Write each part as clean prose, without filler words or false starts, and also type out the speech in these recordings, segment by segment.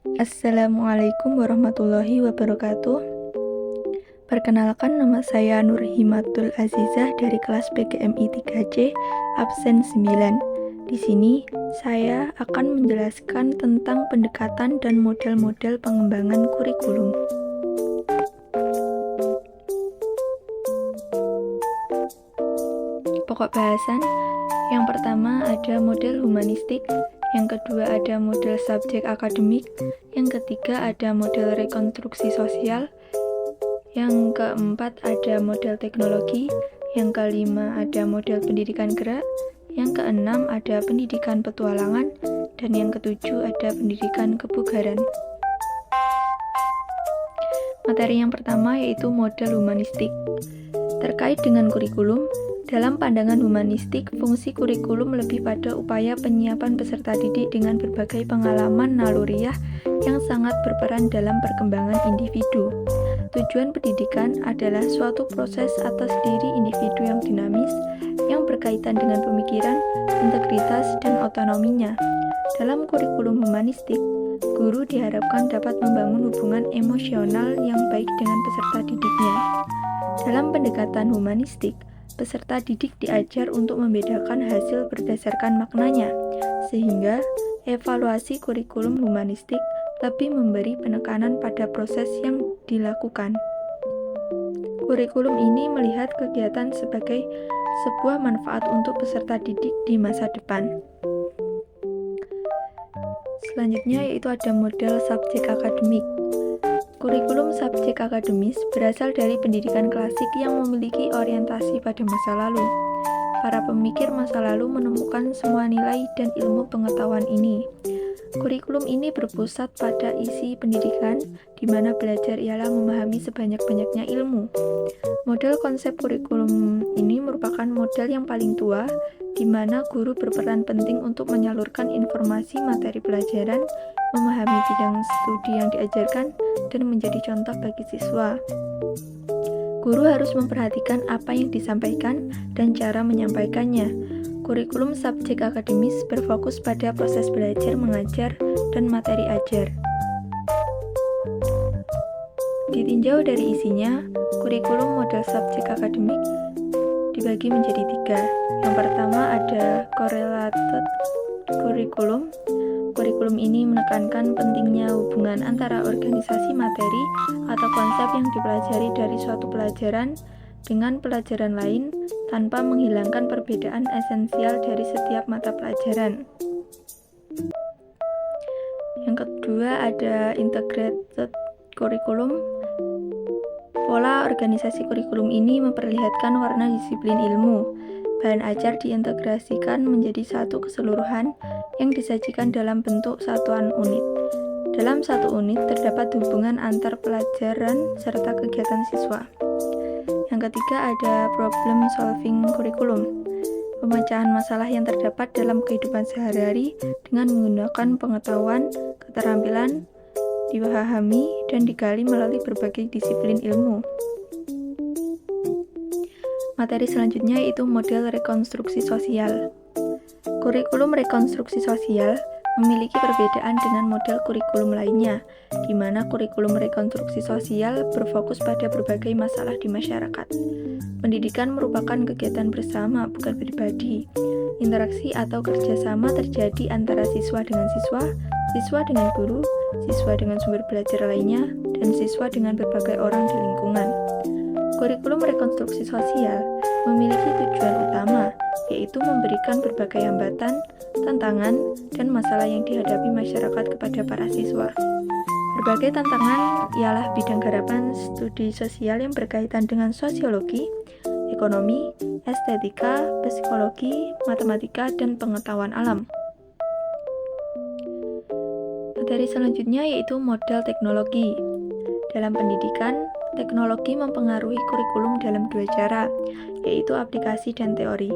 Assalamualaikum warahmatullahi wabarakatuh. Perkenalkan, nama saya Nur Himatul Azizah dari kelas PGMI 3C, absen 9. Di sini, saya akan menjelaskan tentang pendekatan dan model-model pengembangan kurikulum. Pokok bahasan, yang pertama ada model humanistik, yang kedua ada model subjek akademik, yang ketiga ada model rekonstruksi sosial, yang keempat ada model teknologi, yang kelima ada model pendidikan gerak, yang keenam ada pendidikan petualangan, dan yang ketujuh ada pendidikan kebugaran. Materi yang pertama yaitu model humanistik. Terkait dengan kurikulum, dalam pandangan humanistik, fungsi kurikulum lebih pada upaya penyiapan peserta didik dengan berbagai pengalaman naluriah yang sangat berperan dalam perkembangan individu. Tujuan pendidikan adalah suatu proses atas diri individu yang dinamis, yang berkaitan dengan pemikiran, integritas, dan otonominya. Dalam kurikulum humanistik, guru diharapkan dapat membangun hubungan emosional yang baik dengan peserta didiknya. Dalam pendekatan humanistik, peserta didik diajar untuk membedakan hasil berdasarkan maknanya, sehingga evaluasi kurikulum humanistik lebih memberi penekanan pada proses yang dilakukan. Kurikulum ini melihat kegiatan sebagai sebuah manfaat untuk peserta didik di masa depan. Selanjutnya yaitu ada model subjek akademik. Kurikulum subjek akademis berasal dari pendidikan klasik yang memiliki orientasi pada masa lalu. Para pemikir masa lalu menemukan semua nilai dan ilmu pengetahuan ini. Kurikulum ini berpusat pada isi pendidikan, di mana belajar ialah memahami sebanyak-banyaknya ilmu. Model konsep kurikulum ini merupakan model yang paling tua, di mana guru berperan penting untuk menyalurkan informasi materi pelajaran, memahami bidang studi yang diajarkan, dan menjadi contoh bagi siswa. Guru harus memperhatikan apa yang disampaikan dan cara menyampaikannya. Kurikulum subjek akademis berfokus pada proses belajar, mengajar, dan materi ajar. Ditinjau dari isinya, kurikulum model subjek akademik dibagi menjadi 3. Yang pertama ada correlated kurikulum. Kurikulum ini menekankan pentingnya hubungan antara organisasi materi atau konsep yang dipelajari dari suatu pelajaran dengan pelajaran lain tanpa menghilangkan perbedaan esensial dari setiap mata pelajaran. Yang kedua ada integrated kurikulum. Pola organisasi kurikulum ini memperlihatkan warna disiplin ilmu. Bahan ajar diintegrasikan menjadi satu keseluruhan yang disajikan dalam bentuk satuan unit. Dalam satu unit terdapat hubungan antar pelajaran serta kegiatan siswa. Yang ketiga ada problem solving kurikulum. Pemecahan masalah yang terdapat dalam kehidupan sehari-hari dengan menggunakan pengetahuan, keterampilan, dipahami dan digali melalui berbagai disiplin ilmu. Materi selanjutnya yaitu model rekonstruksi sosial. Kurikulum rekonstruksi sosial memiliki perbedaan dengan model kurikulum lainnya, di mana kurikulum rekonstruksi sosial berfokus pada berbagai masalah di masyarakat. Pendidikan merupakan kegiatan bersama, bukan pribadi. Interaksi atau kerjasama terjadi antara siswa dengan siswa, siswa dengan guru, siswa dengan sumber belajar lainnya, dan siswa dengan berbagai orang di lingkungan. Kurikulum rekonstruksi sosial memiliki tujuan utama, yaitu memberikan berbagai hambatan, tantangan, dan masalah yang dihadapi masyarakat kepada para siswa. Berbagai tantangan ialah bidang garapan studi sosial yang berkaitan dengan sosiologi, ekonomi, estetika, psikologi, matematika, dan pengetahuan alam. Materi selanjutnya yaitu model teknologi. Dalam pendidikan, teknologi mempengaruhi kurikulum dalam 2 cara, yaitu aplikasi dan teori.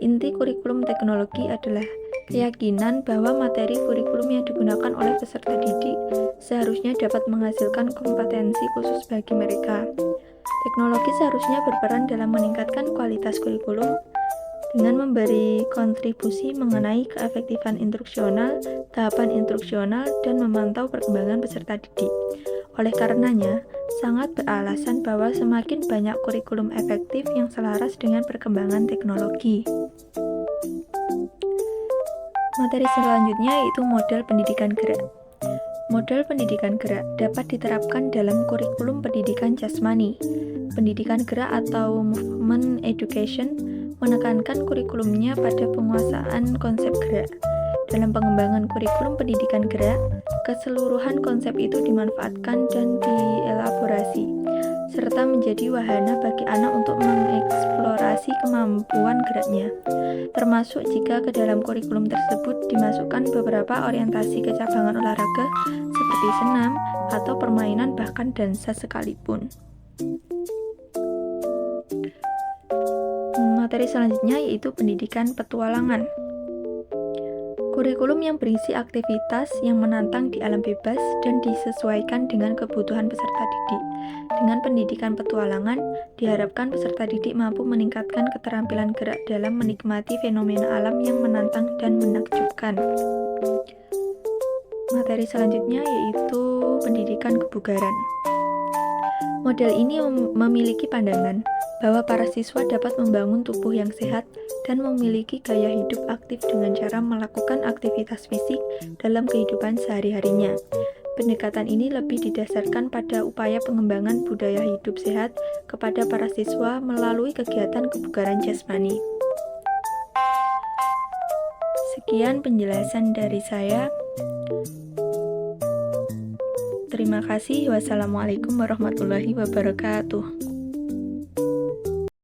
Inti kurikulum teknologi adalah keyakinan bahwa materi kurikulum yang digunakan oleh peserta didik seharusnya dapat menghasilkan kompetensi khusus bagi mereka. Teknologi seharusnya berperan dalam meningkatkan kualitas kurikulum. dengan memberi kontribusi mengenai keefektifan instruksional, tahapan instruksional, dan memantau perkembangan peserta didik. Oleh karenanya, sangat beralasan bahwa semakin banyak kurikulum efektif yang selaras dengan perkembangan teknologi. Materi selanjutnya yaitu model pendidikan gerak. Model pendidikan gerak dapat diterapkan dalam kurikulum pendidikan jasmani. Pendidikan gerak atau movement education menekankan kurikulumnya pada penguasaan konsep gerak. Dalam pengembangan kurikulum pendidikan gerak, keseluruhan konsep itu dimanfaatkan dan dielaborasi, serta menjadi wahana bagi anak untuk mengeksplorasi kemampuan geraknya, termasuk jika ke dalam kurikulum tersebut dimasukkan beberapa orientasi kecabangan olahraga seperti senam atau permainan bahkan dansa sekalipun. Materi selanjutnya yaitu pendidikan petualangan. Kurikulum yang berisi aktivitas yang menantang di alam bebas dan disesuaikan dengan kebutuhan peserta didik. Dengan pendidikan petualangan, diharapkan peserta didik mampu meningkatkan keterampilan gerak dalam menikmati fenomena alam yang menantang dan menakjubkan. Materi selanjutnya yaitu pendidikan kebugaran. Model ini memiliki pandangan bahwa para siswa dapat membangun tubuh yang sehat dan memiliki gaya hidup aktif dengan cara melakukan aktivitas fisik dalam kehidupan sehari-harinya. Pendekatan ini lebih didasarkan pada upaya pengembangan budaya hidup sehat kepada para siswa melalui kegiatan kebugaran jasmani. Sekian penjelasan dari saya. Terima kasih. Wassalamualaikum warahmatullahi wabarakatuh.